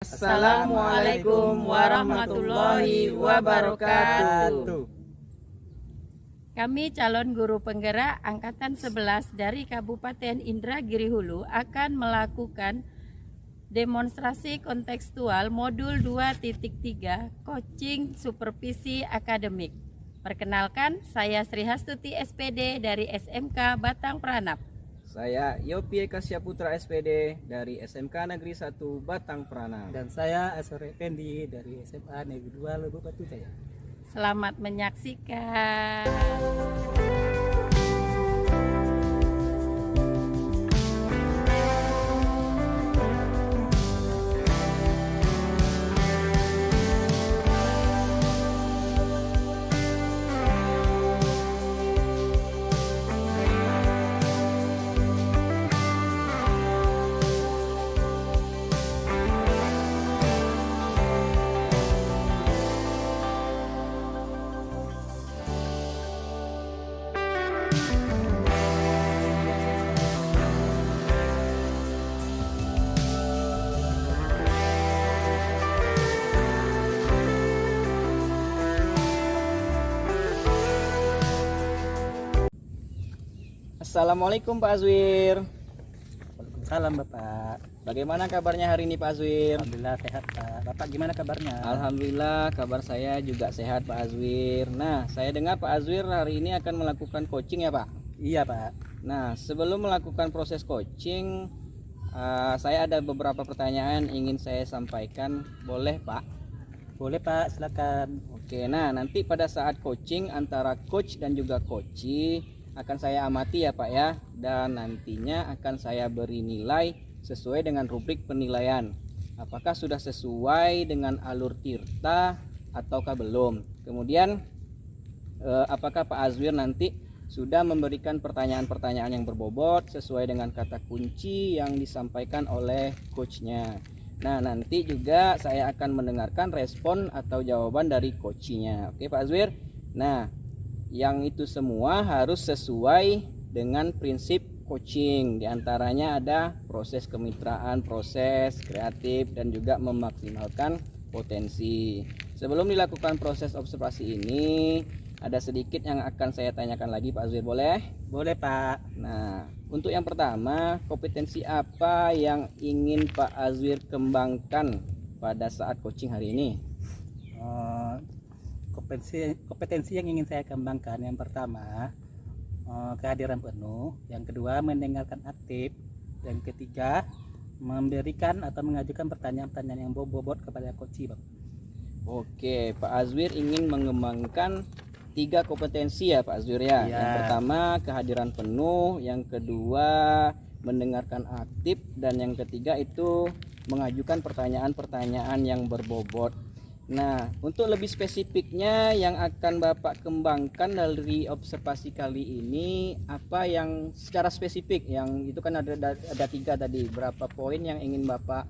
Assalamualaikum warahmatullahi wabarakatuh. Kami calon guru penggerak Angkatan 11 dari Kabupaten Indragiri Hulu akan melakukan demonstrasi kontekstual modul 2.3 coaching supervisi akademik. Perkenalkan, saya Sri Hastuti SPD dari SMK Batang Pranap. Saya Yopi Kasya Putra SPD dari SMK Negeri 1 Batang Pranap. Dan saya Asor Effendi dari SMA Negeri 2 Lubuk Batu Jaya. Selamat menyaksikan. Assalamualaikum Pak Azwir. Waalaikumsalam Bapak. Bagaimana kabarnya hari ini Pak Azwir? Alhamdulillah sehat Pak. Bapak gimana kabarnya? Alhamdulillah kabar saya juga sehat Pak Azwir. Nah, saya dengar Pak Azwir hari ini akan melakukan coaching ya Pak? Iya Pak. Nah, sebelum melakukan proses coaching, saya ada beberapa pertanyaan ingin saya sampaikan. Boleh Pak? Boleh Pak, silakan. Oke, nah nanti pada saat coaching antara coach dan juga coachee akan saya amati ya Pak ya, dan nantinya akan saya beri nilai sesuai dengan rubrik penilaian. Apakah sudah sesuai dengan alur tirta ataukah belum? Kemudian apakah Pak Azwir nanti sudah memberikan pertanyaan-pertanyaan yang berbobot sesuai dengan kata kunci yang disampaikan oleh coachnya. Nah, nanti juga saya akan mendengarkan respon atau jawaban dari coachnya. Oke Pak Azwir. Nah, yang itu semua harus sesuai dengan prinsip coaching. Di antaranya ada proses kemitraan, proses kreatif, dan juga memaksimalkan potensi. Sebelum dilakukan proses observasi ini, ada sedikit yang akan saya tanyakan lagi Pak Azwir, boleh? Boleh Pak. Nah, untuk yang pertama, kompetensi apa yang ingin Pak Azwir kembangkan pada saat coaching hari ini? Kompetensi yang ingin saya kembangkan, yang pertama kehadiran penuh, yang kedua mendengarkan aktif, yang ketiga memberikan atau mengajukan pertanyaan-pertanyaan yang bobot kepada coach Pak. Oke, Pak Azwir ingin mengembangkan 3 kompetensi ya Pak Azwir ya. Ya. Yang pertama kehadiran penuh, yang kedua mendengarkan aktif, dan yang ketiga itu mengajukan pertanyaan-pertanyaan yang berbobot. Nah, untuk lebih spesifiknya yang akan Bapak kembangkan dari observasi kali ini, apa yang secara spesifik, yang itu kan ada 3 tadi, berapa poin yang ingin Bapak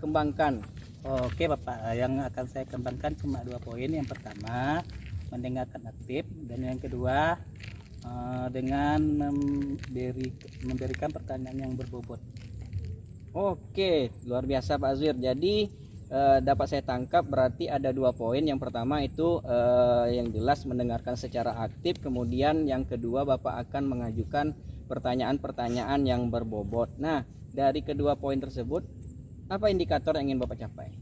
kembangkan? Oke Bapak, yang akan saya kembangkan cuma 2 poin. Yang pertama mendengarkan aktif, dan yang kedua dengan memberikan pertanyaan yang berbobot. Oke, luar biasa Pak Azwir. Jadi dapat saya tangkap berarti ada 2 poin. Yang pertama itu yang jelas mendengarkan secara aktif, kemudian yang kedua Bapak akan mengajukan pertanyaan-pertanyaan yang berbobot. Nah, dari kedua poin tersebut, apa indikator yang ingin Bapak capai?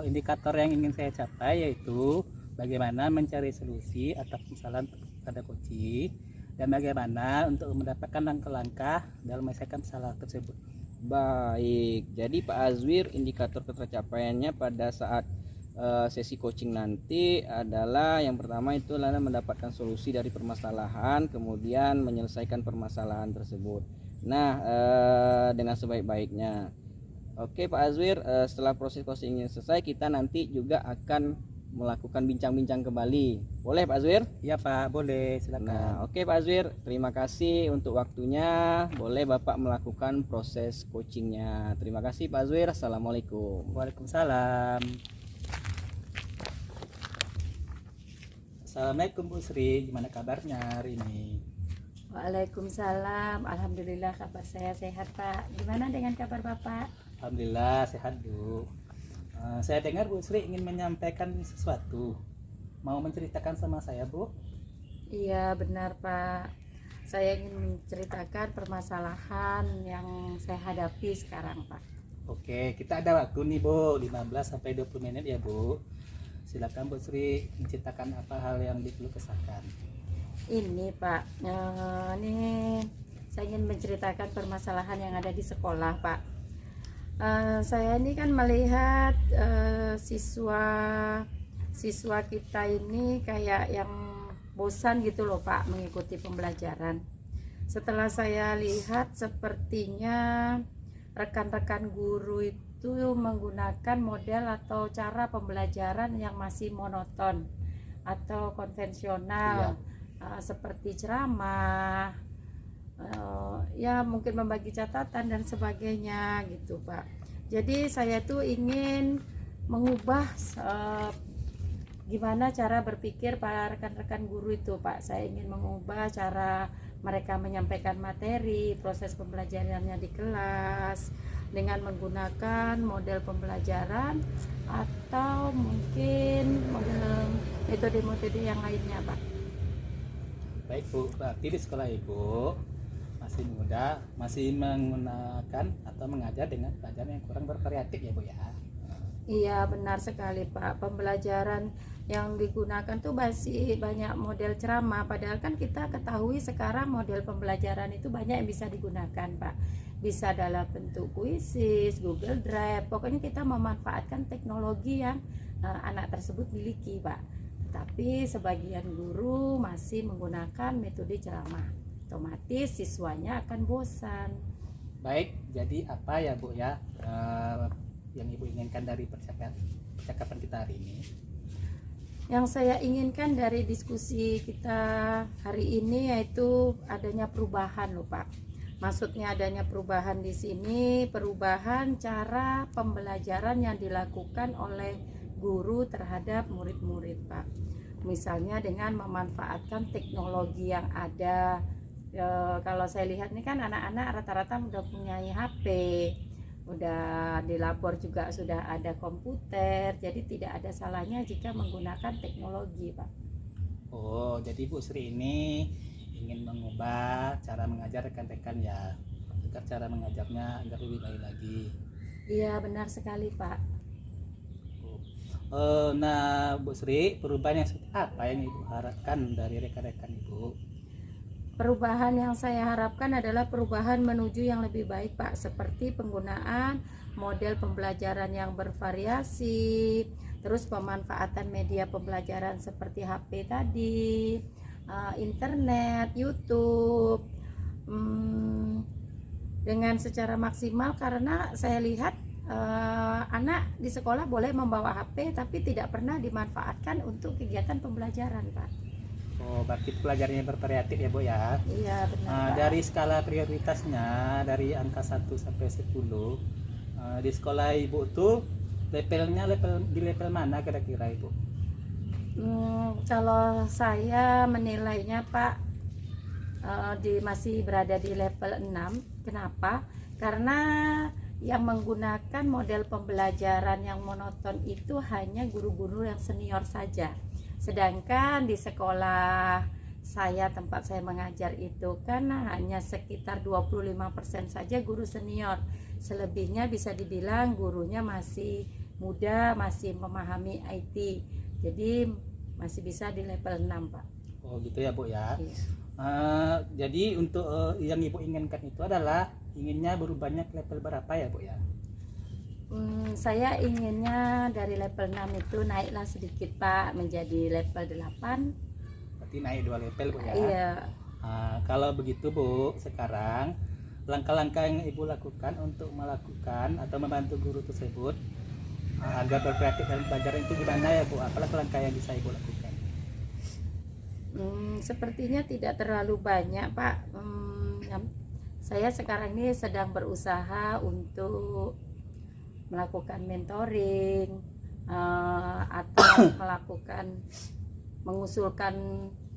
Indikator yang ingin saya capai yaitu bagaimana mencari solusi atas permasalahan pada coach, dan bagaimana untuk mendapatkan langkah-langkah dalam menyelesaikan masalah tersebut. Baik, jadi Pak Azwir indikator ketercapaiannya pada saat sesi coaching nanti adalah yang pertama itu adalah mendapatkan solusi dari permasalahan, kemudian menyelesaikan permasalahan tersebut. Nah, dengan sebaik-baiknya. Oke Pak Azwir, setelah proses coachingnya selesai, kita nanti juga akan melakukan bincang-bincang kembali. Boleh Pak Azwir? Iya Pak, boleh, silakan. Nah, oke Pak Azwir, terima kasih untuk waktunya. Boleh Bapak melakukan proses coachingnya. Terima kasih Pak Azwir. Assalamualaikum. Waalaikumsalam. Assalamualaikum Bu Sri, gimana kabarnya hari ini? Waalaikumsalam. Alhamdulillah kabar saya sehat Pak. Gimana dengan kabar Bapak? Alhamdulillah sehat Bu. Saya dengar Bu Sri ingin menyampaikan sesuatu. Mau menceritakan sama saya, Bu? Iya benar Pak. Saya ingin menceritakan permasalahan yang saya hadapi sekarang Pak. Oke, kita ada waktu nih Bu, 15 sampai 20 menit ya Bu. Silakan Bu Sri menceritakan apa hal yang dikeluh kesahkan. Ini Pak, ini saya ingin menceritakan permasalahan yang ada di sekolah Pak. Saya ini kan melihat siswa kita ini kayak yang bosan gitu loh Pak mengikuti pembelajaran. Setelah saya lihat sepertinya rekan-rekan guru itu menggunakan model atau cara pembelajaran yang masih monoton atau konvensional, seperti ceramah, ya mungkin membagi catatan dan sebagainya gitu Pak. Jadi saya tuh ingin mengubah gimana cara berpikir para rekan-rekan guru itu Pak. Saya ingin mengubah cara mereka menyampaikan materi, proses pembelajarannya di kelas dengan menggunakan model pembelajaran atau mungkin metode-metode yang lainnya Pak. Baik Bu, berarti di sekolah Ibu masih muda, masih menggunakan atau mengajar dengan pelajaran yang kurang bervariatif ya Bu ya. Iya benar sekali Pak, pembelajaran yang digunakan tuh masih banyak model ceramah, padahal kan kita ketahui sekarang model pembelajaran itu banyak yang bisa digunakan Pak. Bisa dalam bentuk kuisis, Google Drive, pokoknya kita memanfaatkan teknologi yang anak tersebut miliki Pak. Tapi sebagian guru masih menggunakan metode ceramah, otomatis siswanya akan bosan. Baik, jadi apa ya Bu ya yang Ibu inginkan dari percakapan kita hari ini? Yang saya inginkan dari diskusi kita hari ini yaitu adanya perubahan loh Pak. Maksudnya adanya perubahan di sini, perubahan cara pembelajaran yang dilakukan oleh guru terhadap murid-murid Pak. Misalnya dengan memanfaatkan teknologi yang ada. Kalau saya lihat nih kan anak-anak rata-rata udah punya HP, udah dilapor juga sudah ada komputer, jadi tidak ada salahnya jika menggunakan teknologi Pak. Oh, jadi Bu Sri ini ingin mengubah cara mengajar rekan-rekan ya, agar cara mengajarnya agar lebih baik lagi. Iya benar sekali Pak. Nah Bu Sri, perubahan yang seperti apa yang Ibu harapkan dari rekan-rekan Ibu? Perubahan yang saya harapkan adalah perubahan menuju yang lebih baik Pak, seperti penggunaan model pembelajaran yang bervariasi, terus pemanfaatan media pembelajaran seperti HP tadi, internet, YouTube, dengan secara maksimal, karena saya lihat anak di sekolah boleh membawa HP tapi tidak pernah dimanfaatkan untuk kegiatan pembelajaran Pak. Oh, berarti pelajarannya bervariatif ya Bu ya. Iya benar Pak. Dari skala prioritasnya dari angka 1 sampai 10, di sekolah Ibu tuh di level mana kira-kira Ibu? Kalau saya menilainya Pak, masih berada di level 6. Kenapa? Karena yang menggunakan model pembelajaran yang monoton itu hanya guru-guru yang senior saja. Sedangkan di sekolah saya, tempat saya mengajar itu kan hanya sekitar 25% saja guru senior. Selebihnya bisa dibilang gurunya masih muda, masih memahami IT. Jadi masih bisa di level 6 Pak. Oh gitu ya Bu ya. Iya. Jadi untuk yang Ibu inginkan itu adalah inginnya berubahnya ke level berapa ya Bu ya? Saya inginnya dari level 6 itu naiklah sedikit Pak, menjadi level 8. Berarti naik 2 level Bu ya. Iya. Kalau begitu Bu, sekarang langkah-langkah yang Ibu lakukan untuk melakukan atau membantu guru tersebut agar berpraktik dalam pelajaran itu gimana ya Bu? Apa langkah yang bisa Ibu lakukan? Sepertinya tidak terlalu banyak Pak. Saya sekarang ini sedang berusaha untuk melakukan mentoring, atau mengusulkan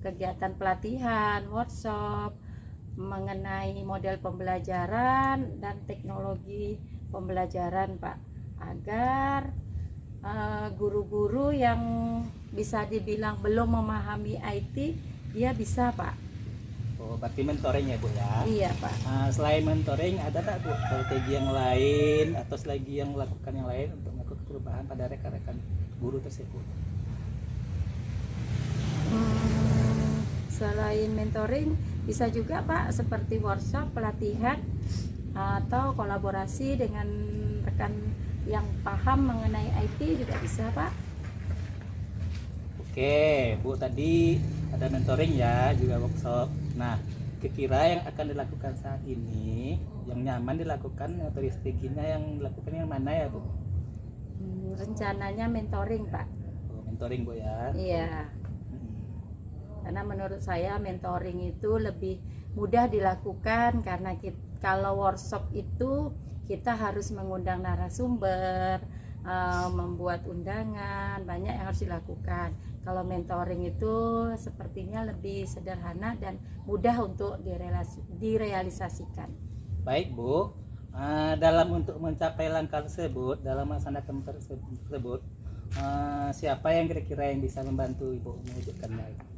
kegiatan pelatihan, workshop mengenai model pembelajaran dan teknologi pembelajaran Pak, agar guru-guru yang bisa dibilang belum memahami IT, dia bisa Pak. Oh, berarti mentoring ya Bu ya. Iya Pak. Selain mentoring, ada tak Bu strategi yang lain atau strategi yang melakukan yang lain untuk melakukan perubahan pada rekan-rekan guru tersebut? Selain mentoring, bisa juga Pak seperti workshop, pelatihan, atau kolaborasi dengan rekan yang paham mengenai IT juga bisa Pak. Oke, Bu, tadi ada mentoring ya, juga workshop. Nah, kira-kira yang akan dilakukan saat ini, yang nyaman dilakukan atau strateginya yang dilakukan yang mana ya Bu? Rencananya mentoring Pak. Oh, mentoring Bu ya. Iya. Karena menurut saya mentoring itu lebih mudah dilakukan karena kalau workshop itu kita harus mengundang narasumber, membuat undangan, banyak yang harus dilakukan. Kalau mentoring itu sepertinya lebih sederhana dan mudah untuk direalisasikan. Baik Bu, dalam untuk mencapai langkah tersebut, dalam melaksanakan tersebut, siapa yang kira-kira yang bisa membantu Ibu mewujudkannya?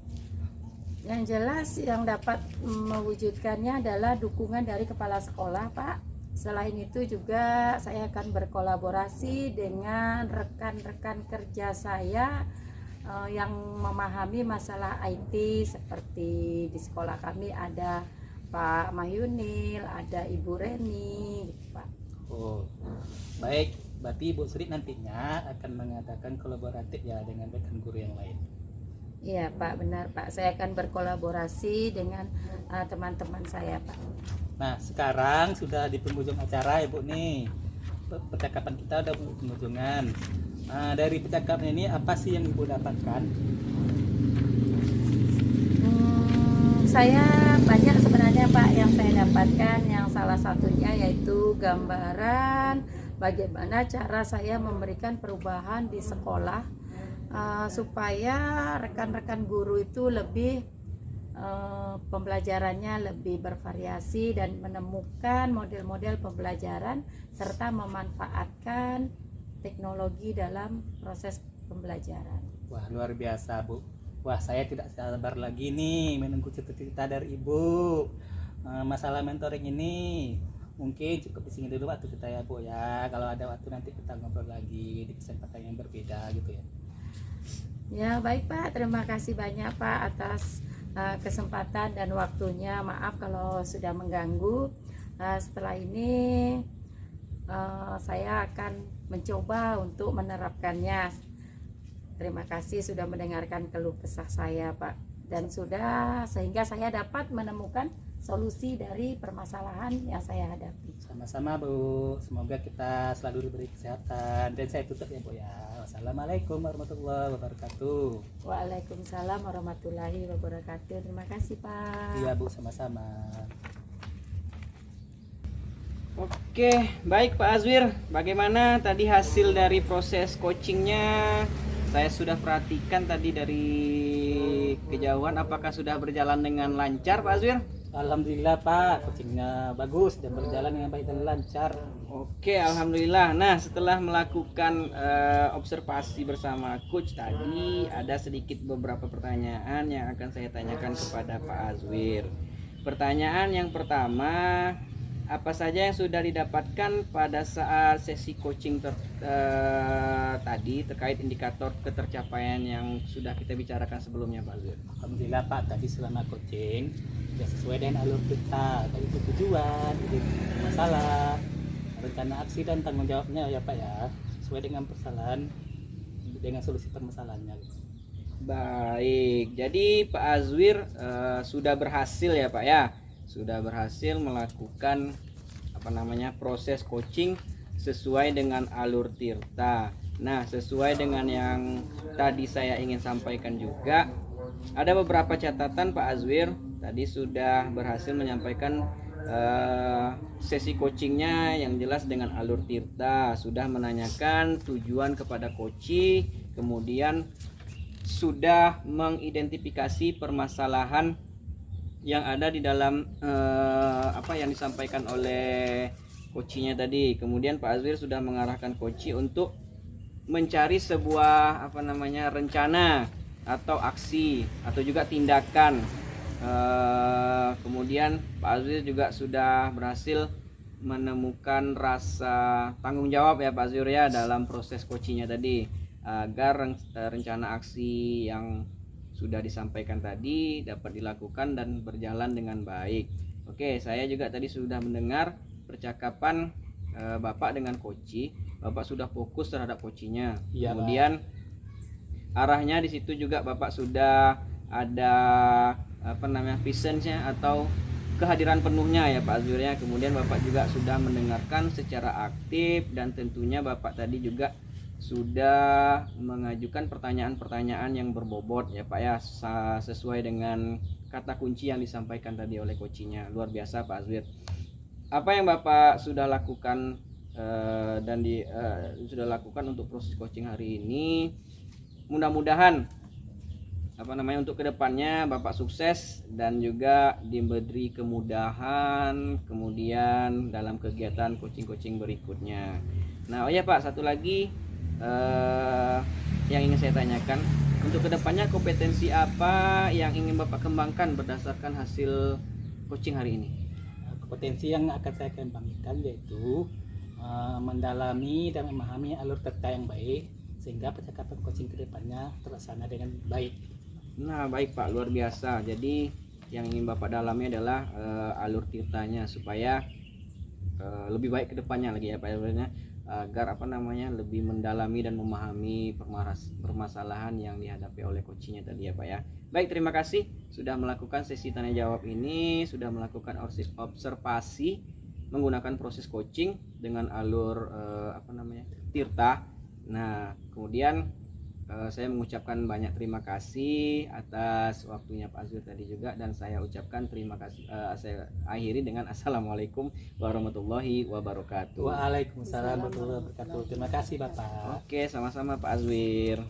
Yang jelas yang dapat mewujudkannya adalah dukungan dari kepala sekolah Pak. Selain itu juga saya akan berkolaborasi dengan rekan-rekan kerja saya yang memahami masalah IT, seperti di sekolah kami ada Pak Mahyunil, ada Ibu Reni gitu Pak. Oh, baik, berarti Ibu Sri nantinya akan mengadakan kolaboratif ya dengan rekan guru yang lain. Iya Pak, benar Pak. Saya akan berkolaborasi dengan teman-teman saya Pak. Nah, sekarang sudah di penghujung acara Ibu nih. Percakapan kita udah penghujungan. Dari percakapan ini apa sih yang Ibu dapatkan? Saya banyak sebenarnya Pak yang saya dapatkan. Yang salah satunya yaitu gambaran bagaimana cara saya memberikan perubahan di sekolah supaya rekan-rekan guru itu lebih pembelajarannya lebih bervariasi dan menemukan model-model pembelajaran serta memanfaatkan teknologi dalam proses pembelajaran. Wah, luar biasa Bu. Wah, saya tidak sabar lagi nih menunggu cerita-cerita dari Ibu. Masalah mentoring ini mungkin cukup di sini dulu waktu kita ya Bu ya. Kalau ada waktu nanti kita ngobrol lagi di kesempatan yang berbeda gitu ya. Ya baik Pak, terima kasih banyak Pak atas kesempatan dan waktunya. Maaf kalau sudah mengganggu. Setelah ini saya akan mencoba untuk menerapkannya. Terima kasih sudah mendengarkan keluh kesah saya Pak, dan sehingga saya dapat menemukan solusi dari permasalahan yang saya hadapi. Sama-sama Bu, semoga kita selalu diberi kesehatan. Dan saya tutup ya Bu ya. Wassalamualaikum warahmatullahi wabarakatuh. Waalaikumsalam warahmatullahi wabarakatuh. Terima kasih Pak. Iya Bu, sama-sama. Oke, baik Pak Azwir. Bagaimana tadi hasil dari proses coachingnya? Saya sudah perhatikan tadi dari kejauhan. Apakah sudah berjalan dengan lancar Pak Azwir? Alhamdulillah Pak, coachingnya bagus dan berjalan dengan baik dan lancar. Oke, alhamdulillah. Nah, setelah melakukan observasi bersama coach tadi, ada sedikit beberapa pertanyaan yang akan saya tanyakan kepada Pak Azwir. Pertanyaan yang pertama, apa saja yang sudah didapatkan pada saat sesi coaching tadi terkait indikator ketercapaian yang sudah kita bicarakan sebelumnya Pak Azwir? Alhamdulillah Pak, tadi selama coaching ya sesuai dengan alur kita, tadi itu tujuan, jadi masalah, rencana aksi dan tanggung jawabnya ya Pak ya, sesuai dengan permasalahan, dengan solusi permasalahannya. Baik, jadi Pak Azwir sudah berhasil ya Pak ya, sudah berhasil melakukan proses coaching sesuai dengan alur Tirta. Nah, sesuai dengan yang tadi saya ingin sampaikan juga, ada beberapa catatan Pak Azwir tadi sudah berhasil menyampaikan sesi coachingnya yang jelas dengan alur Tirta, sudah menanyakan tujuan kepada coaching, kemudian sudah mengidentifikasi permasalahan yang ada di dalam apa yang disampaikan oleh coachingnya tadi. Kemudian Pak Azwir sudah mengarahkan coaching untuk mencari sebuah rencana atau aksi atau juga tindakan. Kemudian Pak Azwir juga sudah berhasil menemukan rasa tanggung jawab ya Pak Azwir ya dalam proses coachingnya tadi, agar rencana aksi yang sudah disampaikan tadi dapat dilakukan dan berjalan dengan baik. Oke, saya juga tadi sudah mendengar percakapan Bapak dengan coach. Bapak sudah fokus terhadap coachingnya. Iya, Kemudian arahnya di situ juga Bapak sudah ada visionnya atau kehadiran penuhnya ya Pak Azwir ya. Kemudian Bapak juga sudah mendengarkan secara aktif dan tentunya Bapak tadi juga sudah mengajukan pertanyaan-pertanyaan yang berbobot ya Pak ya, sesuai dengan kata kunci yang disampaikan tadi oleh coachingnya. Luar biasa Pak Azwir. Apa yang Bapak sudah lakukan sudah lakukan untuk proses coaching hari ini, mudah-mudahan untuk kedepannya Bapak sukses dan juga diberi kemudahan kemudian dalam kegiatan coaching berikutnya. Nah, oh ya Pak, satu lagi yang ingin saya tanyakan, untuk kedepannya kompetensi apa yang ingin Bapak kembangkan berdasarkan hasil coaching hari ini? Kompetensi yang akan saya kembangkan yaitu mendalami dan memahami alur cerita yang baik sehingga percakapan coaching kedepannya terlaksana dengan baik. Nah, baik Pak, luar biasa. Jadi yang ingin Bapak dalami adalah alur ceritanya supaya lebih baik kedepannya lagi ya Pak, agar lebih mendalami dan memahami permasalahan yang dihadapi oleh coachingnya tadi ya Pak ya. Baik, terima kasih sudah melakukan sesi tanya jawab ini, sudah melakukan observasi menggunakan proses coaching dengan alur tirta. Nah, kemudian saya mengucapkan banyak terima kasih atas waktunya Pak Azwir tadi juga, dan saya ucapkan terima kasih. Saya akhiri dengan assalamualaikum warahmatullahi wabarakatuh. Waalaikumsalam warahmatullahi wabarakatuh. Terima kasih Bapak. Oke, sama-sama Pak Azwir.